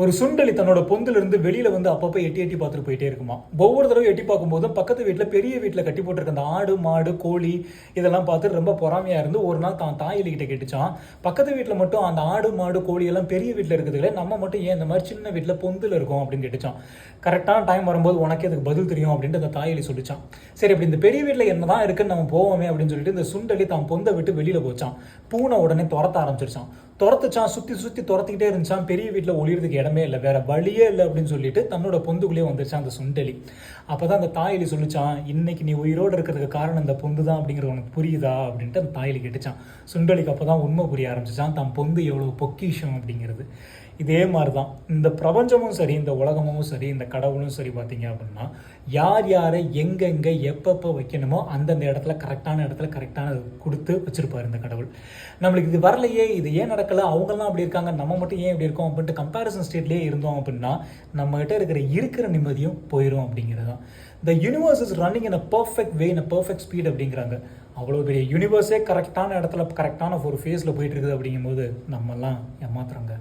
ஒரு சுண்டலி தன்னோட பொந்திலிருந்து வெளியில வந்து அப்பப்போ எட்டி எட்டி பார்த்துட்டு போயிட்டே இருக்குமா. ஒவ்வொரு தடவை எட்டி பார்க்கும்போதும் பக்கத்து வீட்டில் பெரிய வீட்டில் கட்டி போட்டிருக்க அந்த ஆடு மாடு கோழி இதெல்லாம் பார்த்து ரொம்ப பொறாமையா இருந்து ஒரு நாள் தான் தாயிலிக்கிட்ட கேட்டுச்சான், பக்கத்து வீட்டில் மட்டும் அந்த ஆடு மாடு கோழி எல்லாம் பெரிய வீட்டில் இருக்குதுல, நம்ம மட்டும் ஏன் இந்த மாதிரி சின்ன வீட்டில் பொந்தில் இருக்கும் அப்படின்னு கேட்டுச்சான். கரெக்டான டைம் வரும்போது உனக்கு அதுக்கு பதில் தெரியும் அப்படின்ட்டு அந்த தாயிலி சொல்லிச்சான். சரி, அப்படி இந்த பெரிய வீட்டில் என்னதான் இருக்குன்னு நம்ம போவோமே அப்படின்னு சொல்லிட்டு இந்த சுண்டலி தான் பொந்தை விட்டு வெளியில போச்சான். பூனை உடனே துரத்த ஆரம்பிச்சிருச்சான். துரத்துச்சான், சுற்றி சுற்றி துரத்திக்கிட்டே இருந்துச்சான். பெரிய வீட்டில் ஒளியறதுக்கு இடமே இல்லை, வேற வழியே இல்லை அப்படின்னு சொல்லிட்டு தன்னோட பொந்துக்குள்ளேயே வந்துருச்சான் அந்த சுண்டலி. அப்போதான் அந்த தாயிலி சொல்லிச்சான், இன்னைக்கு நீ உயிரோடு இருக்கிறதுக்கு காரணம் இந்த பொந்து தான் அப்படிங்கிறது உனக்கு புரியுதா அப்படின்ட்டு அந்த தாயிலி கேட்டுச்சான். சுண்டலிக்கு அப்போ தான் உண்மை புரிய ஆரம்பிச்சிச்சான், தான் பொந்து எவ்வளோ பொக்கிஷம் அப்படிங்கிறது. இதே மாதிரி தான் இந்த பிரபஞ்சமும் சரி, இந்த உலகமும் சரி, இந்த கடவுளும் சரி. பார்த்தீங்க அப்படின்னா யார் யாரை எங்கெங்கே எப்பப்போ வைக்கணுமோ அந்தந்த இடத்துல கரெக்டான இடத்துல கரெக்டான கொடுத்து வச்சுருப்பார் இந்த கடவுள். நம்மளுக்கு இது வரலையே, இது ஏன் நடக்கலை, அவங்கெல்லாம் அப்படி இருக்காங்க, நம்ம மட்டும் ஏன் இப்படி இருக்கோம் அப்படின்ட்டு கம்பேரிசன் ஸ்டேட்லேயே இருந்தோம் அப்படின்னா நம்மகிட்ட இருக்கிற நிம்மதியும் போயிடும் அப்படிங்கிறது தான். The universe is running in a perfect way, in a perfect speed அப்படிங்கிறாங்க. அவ்வளோ பெரிய யூனிவர்ஸே கரெக்டான இடத்துல கரெக்டான ஒரு ஃபேஸில் போயிட்டு இருக்குது அப்படிங்கும்போது நம்மெல்லாம் ஏமாத்துறாங்க.